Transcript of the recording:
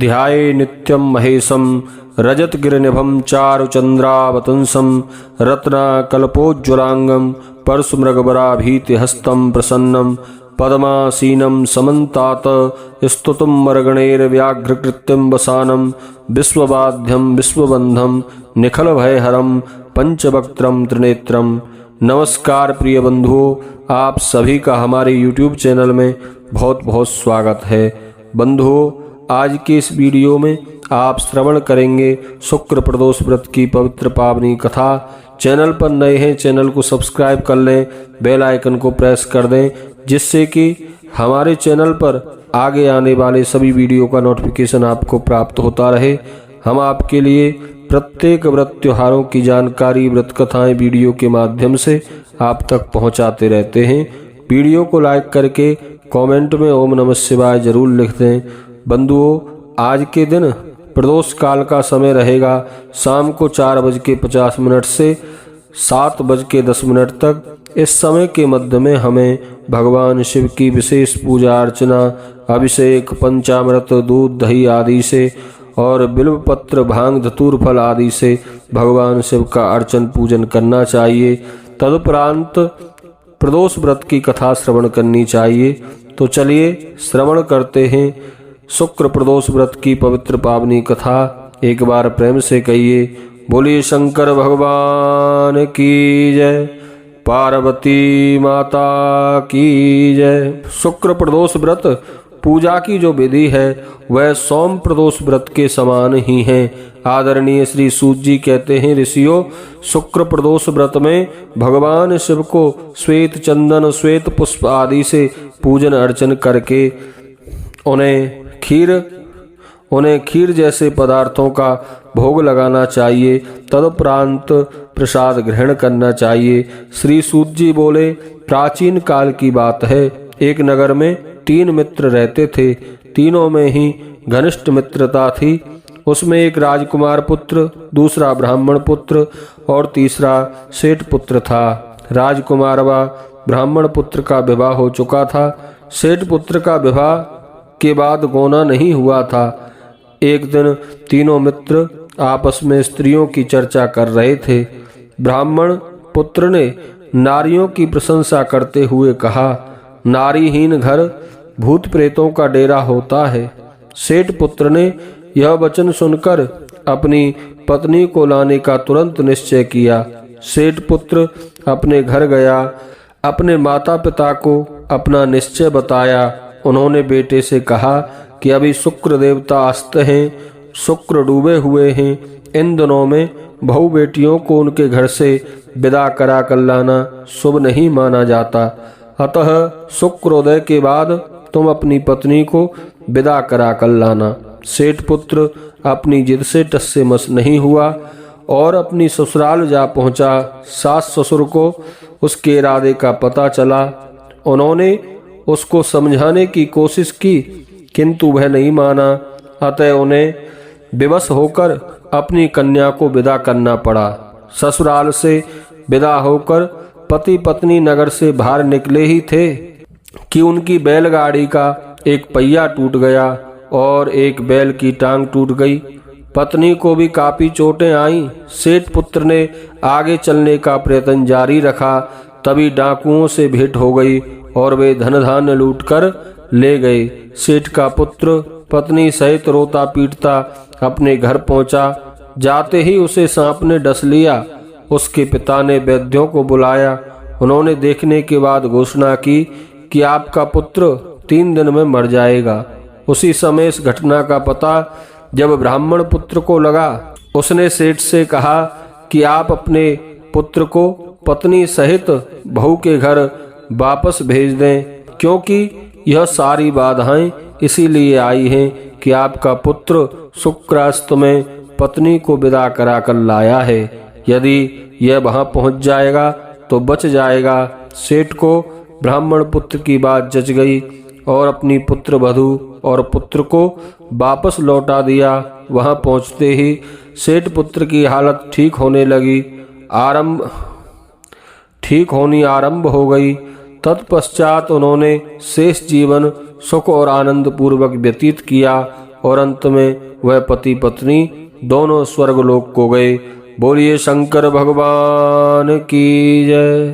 ध्याये नित्यं महेशं रजतगिरिनिभं चारुचन्द्रावतंसं रत्नाकल्पोज्ज्वलांगं परशुमृगवराभीतिहस्तं प्रसन्नं पद्मासीनं समन्तात स्तुतं मर्गणैर्व्याघ्रकृत्यं वसानं विश्वबाध्यं विश्वबन्धं निखलभयहरं पंचवक्त्रं त्रिनेत्रं। नमस्कार प्रिय बंधुओं, आप सभी का हमारे YouTube चैनल में बहुत बहुत स्वागत है। बंधुओं, आज के इस वीडियो में आप श्रवण करेंगे शुक्र प्रदोष व्रत की पवित्र पावनी कथा। चैनल पर नए हैं, चैनल को सब्सक्राइब कर लें, बेल आइकन को प्रेस कर दें, जिससे कि हमारे चैनल पर आगे आने वाले सभी वीडियो का नोटिफिकेशन आपको प्राप्त होता रहे। हम आपके लिए प्रत्येक व्रत त्योहारों की जानकारी, व्रत कथाएं वीडियो के माध्यम से आप तक पहुंचाते रहते हैं। वीडियो को लाइक करके कमेंट में ओम नमः शिवाय जरूर लिख दें। बंधुओं, आज के दिन प्रदोष काल का समय रहेगा शाम को 4:50 से 7:10 तक। इस समय के मध्य में हमें भगवान शिव की विशेष पूजा अर्चना, अभिषेक, पंचामृत, दूध, दही आदि से और बिल्व पत्र, भांग, धतूर फल आदि से भगवान शिव का अर्चन पूजन करना चाहिए। तदुपरांत प्रदोष व्रत की कथा श्रवण करनी चाहिए। तो चलिए श्रवण करते हैं शुक्र प्रदोष व्रत की पवित्र पावनी कथा। एक बार प्रेम से कहिए, बोलिए शंकर भगवान की जय, पार्वती माता की जय। शुक्र प्रदोष व्रत पूजा की जो विधि है वह सोम प्रदोष व्रत के समान ही है। आदरणीय श्री सूत जी कहते हैं, ऋषियों, शुक्र प्रदोष व्रत में भगवान शिव को श्वेत चंदन, श्वेत पुष्प आदि से पूजन अर्चन करके उन्हें खीर जैसे पदार्थों का भोग लगाना चाहिए। तदुपरांत प्रसाद ग्रहण करना चाहिए। श्री सूत जी बोले, प्राचीन काल की बात है, एक नगर में 3 मित्र रहते थे। तीनों में ही घनिष्ठ मित्रता थी। उसमें एक राजकुमार पुत्र, दूसरा ब्राह्मण पुत्र और तीसरा सेठ पुत्र था। राजकुमार व ब्राह्मण पुत्र का विवाह हो चुका था। सेठ पुत्र का विवाह के बाद गोना नहीं हुआ था। एक दिन तीनों मित्र आपस में स्त्रियों की चर्चा कर रहे थे। ब्राह्मण पुत्र ने नारियों की प्रशंसा करते हुए कहा, नारीहीन घर भूत प्रेतों का डेरा होता है। सेठ पुत्र ने यह वचन सुनकर अपनी पत्नी को लाने का तुरंत निश्चय किया। सेठ पुत्र अपने घर गया, अपने माता पिता को अपना निश्चय बताया। उन्होंने बेटे से कहा कि अभी शुक्र देवता अस्त हैं, शुक्र डूबे हुए हैं। इन दिनों में बहू बेटियों को उनके घर से विदा करा कर लाना शुभ नहीं माना जाता। अतः शुक्रोदय के बाद तुम अपनी पत्नी को विदा करा कर लाना। सेठ पुत्र अपनी जिद से टस से मस नहीं हुआ और अपनी ससुराल जा पहुंचा। सास ससुर को उसके इरादे का पता चला। उन्होंने उसको समझाने की कोशिश की, किंतु वह नहीं माना। अतः उन्हें विवश होकर अपनी कन्या को विदा करना पड़ा। ससुराल से विदा होकर पति पत्नी नगर से बाहर निकले ही थे कि उनकी बैलगाड़ी का एक पहिया टूट गया और एक बैल की टांग टूट गई। पत्नी को भी काफी चोटें आईं। सेठ पुत्र ने आगे चलने का प्रयत्न जारी रखा। तभी डाकुओं से भेंट हो गई और वे धन धान्य लूटकर ले गए। सेठ का पुत्र पत्नी सहित रोता पीटता अपने घर पहुंचा। जाते ही उसे सांप ने डस लिया। उसके पिता ने वैद्यों को बुलाया। उन्होंने देखने के बाद घोषणा की कि आपका पुत्र 3 दिन में मर जाएगा। उसी समय इस घटना का पता जब ब्राह्मण पुत्र को लगा, उसने सेठ से कहा कि आप अपने पुत्र को पत्नी सहित बहू के घर वापस भेज दें, क्योंकि यह सारी बाधाएं इसीलिए आई हैं कि आपका पुत्र शुक्रास्त में पत्नी को विदा करा कर लाया है। यदि यह वहां पहुंच जाएगा तो बच जाएगा। सेठ को ब्राह्मण पुत्र की बात जच गई और अपनी पुत्र वधू और पुत्र को वापस लौटा दिया। वहां पहुंचते ही सेठ पुत्र की हालत ठीक होनी आरंभ हो गई। तत्पश्चात उन्होंने शेष जीवन सुख और आनंद पूर्वक व्यतीत किया और अंत में वह पति पत्नी दोनों स्वर्गलोक को गए। बोलिए शंकर भगवान की जय।